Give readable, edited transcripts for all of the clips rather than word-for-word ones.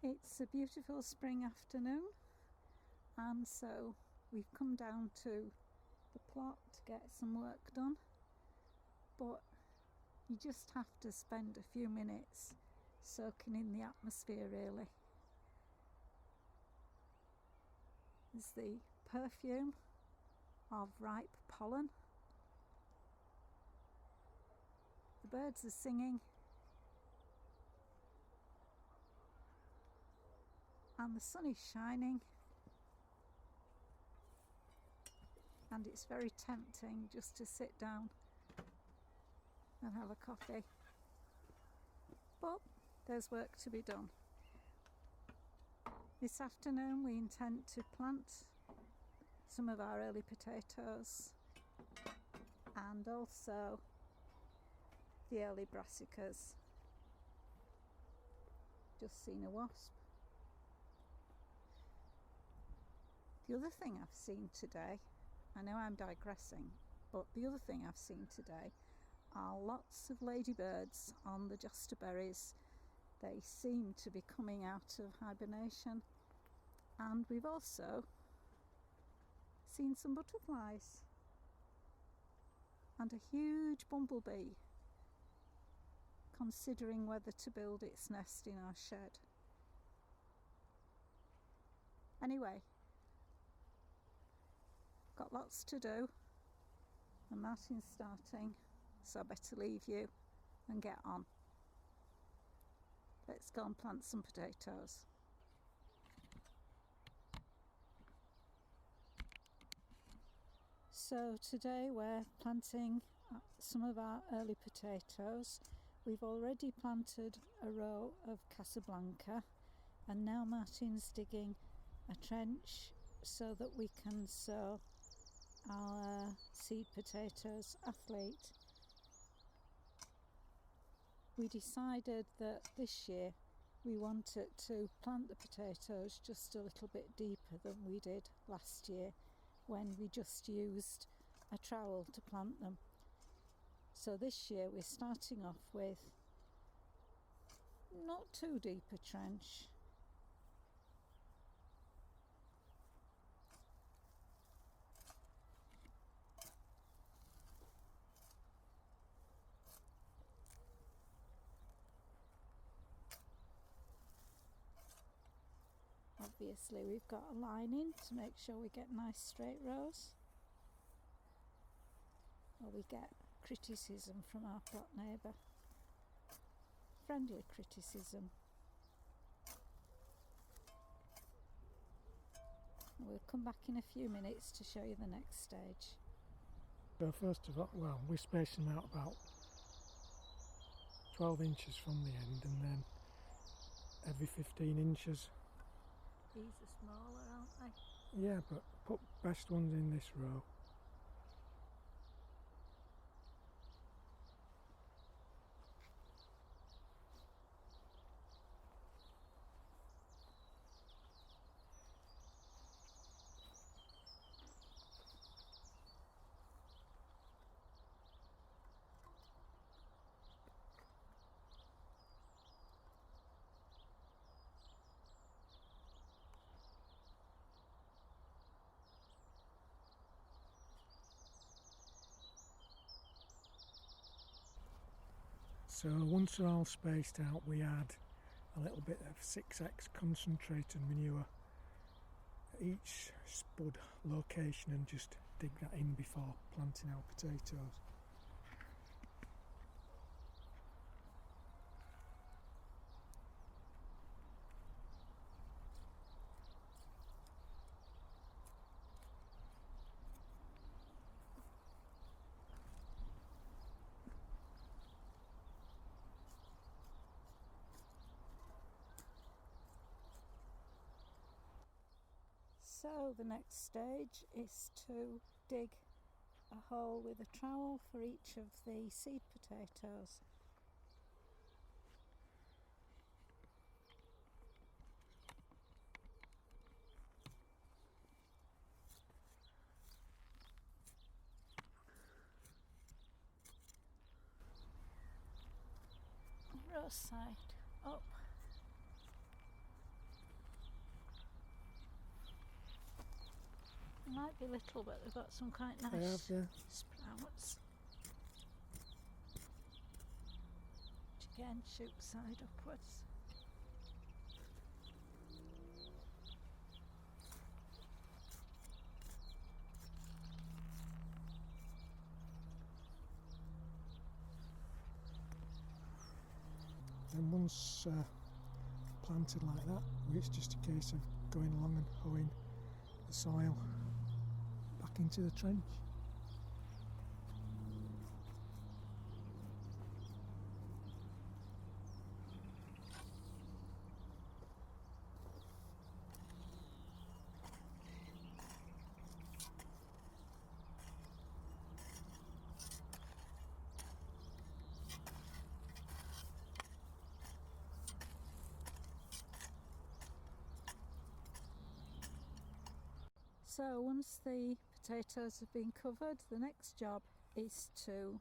It's a beautiful spring afternoon, and so we've come down to the plot to get some work done, but you just have to spend a few minutes soaking in the atmosphere, really. There's the perfume of ripe pollen. The birds are singing, and the sun is shining, and it's very tempting just to sit down and have a coffee. But there's work to be done. This afternoon we intend to plant some of our early potatoes and also the early brassicas. Just seen a wasp. The other thing I've seen today, I know I'm digressing, but the other thing I've seen today are lots of ladybirds on the josterberries. They seem to be coming out of hibernation, and we've also seen some butterflies and a huge bumblebee considering whether to build its nest in our shed. Anyway, got lots to do, and Martin's starting, so I better leave you and get on. Let's go and plant some potatoes. So today we're planting some of our early potatoes. We've already planted a row of Casablanca, and now Martin's digging a trench so that we can sow our seed potatoes, Athlete. We decided that this year we wanted to plant the potatoes just a little bit deeper than we did last year when we just used a trowel to plant them. So this year we're starting off with not too deep a trench. Obviously we've got a line in to make sure we get nice straight rows, or we get criticism from our plot neighbour. Friendly criticism. We'll come back in a few minutes to show you the next stage. So first of all, we're spacing out about 12 inches from the end, and then every 15 inches. These are smaller, aren't they? Yeah, but put best ones in this row. So once they're all spaced out, we add a little bit of 6x concentrated manure at each spud location and just dig that in before planting our potatoes. So the next stage is to dig a hole with a trowel for each of the seed potatoes. Row side up. might be little, but they've got some quite They have, nice yeah. sprouts. Which again shoot side upwards. And once planted like that, it's just a case of going along and hoeing the soil back into the trench. So once the potatoes have been covered, the next job is to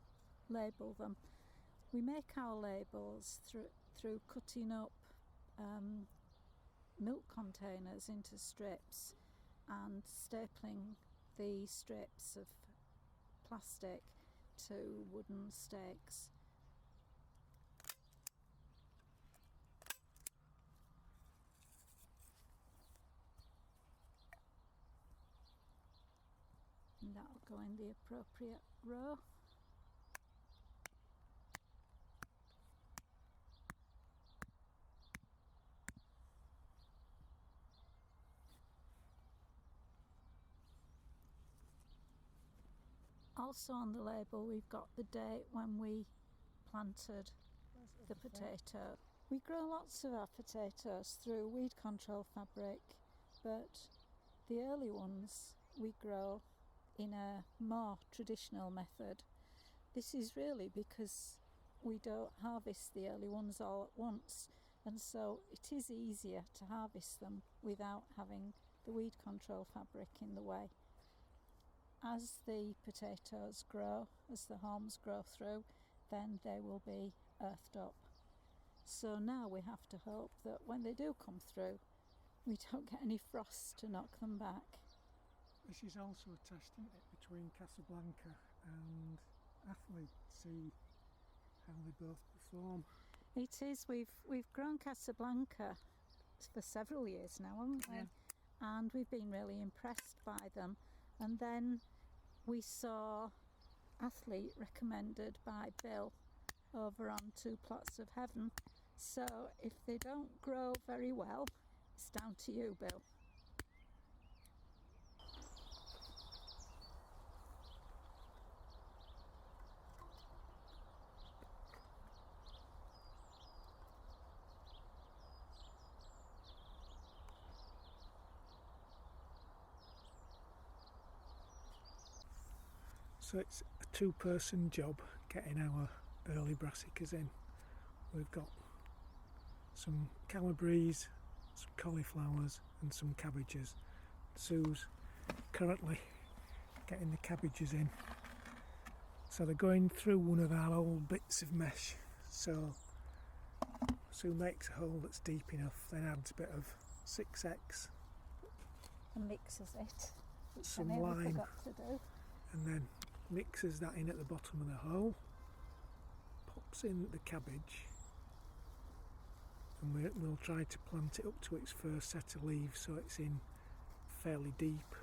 label them. We make our labels through cutting up milk containers into strips and stapling the strips of plastic to wooden stakes. And that'll go in the appropriate row. Also on the label we've got the date when we planted the potato. We grow lots of our potatoes through weed control fabric, but the early ones we grow in a more traditional method. This is really because we don't harvest the early ones all at once, and so it is easier to harvest them without having the weed control fabric in the way. As the potatoes grow, as the haulms grow through, then they will be earthed up. So now we have to hope that when they do come through, we don't get any frost to knock them back. This is also a test, isn't it, between Casablanca and Athlete, see how they both perform. It is. We've grown Casablanca for several years now, haven't we? Yeah. And we've been really impressed by them. And then we saw Athlete recommended by Bill over on 2 Plots of Heaven. So if they don't grow very well, it's down to you, Bill. So it's a 2-person job getting our early brassicas in. We've got some calabrese, some cauliflowers and some cabbages. Sue's currently getting the cabbages in. So they're going through one of our old bits of mesh. So Sue makes a hole that's deep enough, then adds a bit of 6X. And mixes it, which Some I nearly lime. forgot to do. And then mixes that in at the bottom of the hole, pops in the cabbage, and we'll try to plant it up to its first set of leaves so it's in fairly deep.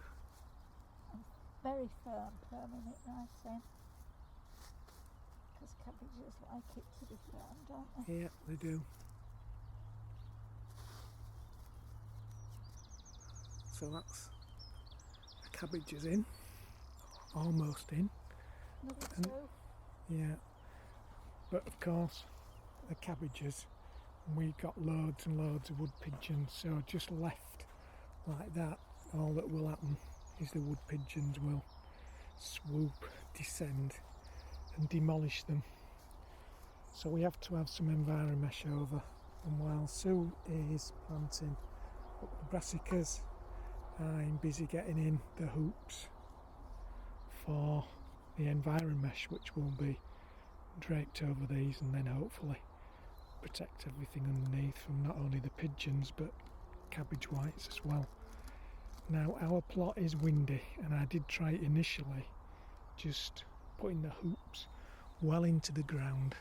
Very firm, firming it nice in. Because cabbages like it to be firm, don't they? Yeah, they do. So that's the cabbages in, almost in. Another And- 2. Yeah, but of course the cabbages, we got loads and loads of wood pigeons, so just left like that, all that will happen is the wood pigeons will swoop, descend and demolish them. So we have to have some enviromesh over, and while Sue is planting up the brassicas, I'm busy getting in the hoops for the enviromesh, which will be draped over these and then hopefully protect everything underneath from not only the pigeons but cabbage whites as well. Now our plot is windy, and I did try initially just putting the hoops well into the ground,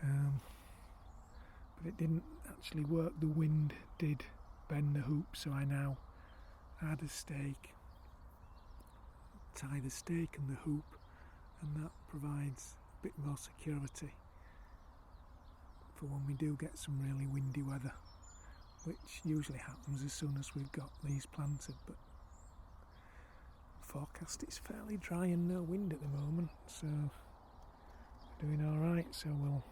but it didn't actually work. The wind did bend the hoop, so I now add a stake, tie the stake and the hoop, and that provides a bit more security for when we do get some really windy weather, which usually happens as soon as we've got these planted. But forecast it's fairly dry and no wind at the moment, so we're doing alright. So we'll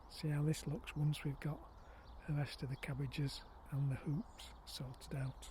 see how this looks once we've got the rest of the cabbages and the hoops sorted out.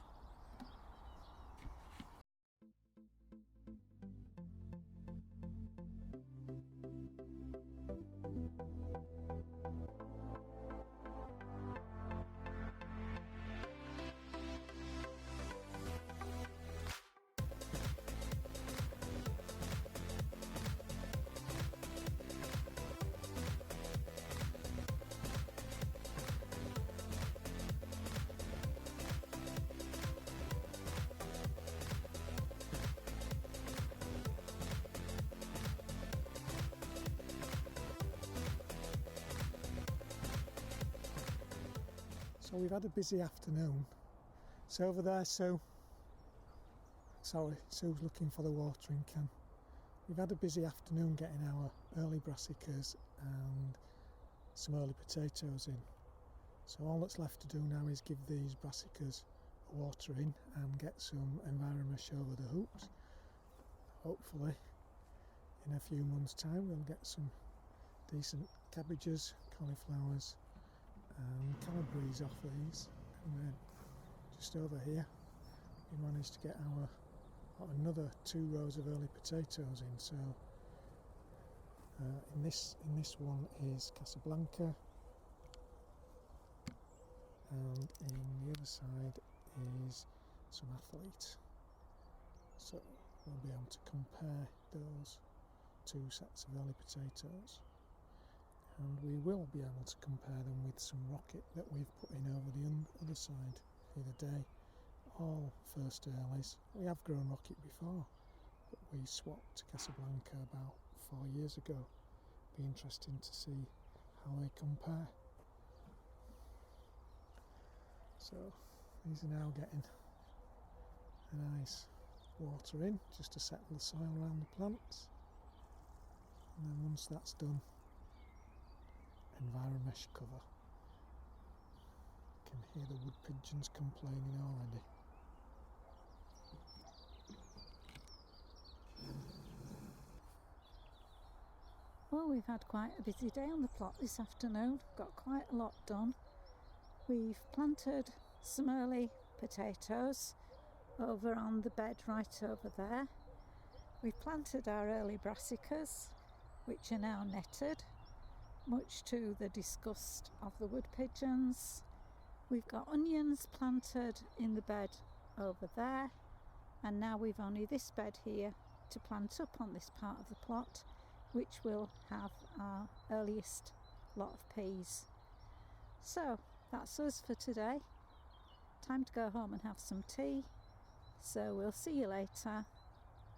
So we've had a busy afternoon. So over there, Sue. Sorry, Sue's looking for the watering can. We've had a busy afternoon getting our early brassicas and some early potatoes in. So all that's left to do now is give these brassicas a watering and get some environment over the hoops. Hopefully in a few months' time we'll get some decent cabbages, cauliflowers and calabrese off these. And then just over here we managed to get another 2 rows of early potatoes in. So in this one is Casablanca, and in the other side is some Athlete. So we'll be able to compare those 2 sets of early potatoes, and we will be able to compare them with some rocket that we've put in over the other side the other day. All first earlies. We have grown rocket before, but we swapped to Casablanca about 4 years ago. Be interesting to see how they compare. So these are now getting a nice water in just to settle the soil around the plants, and then once that's done, enviromesh cover. You can hear the wood pigeons complaining already. Well, we've had quite a busy day on the plot this afternoon. Got quite a lot done. We've planted some early potatoes over on the bed right over there. We've planted our early brassicas, which are now netted, much to the disgust of the wood pigeons. We've got onions planted in the bed over there, and now we've only this bed here to plant up on this part of the plot, which will have our earliest lot of peas. So that's us for today. Time to go home and have some tea. So we'll see you later.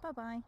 Bye bye.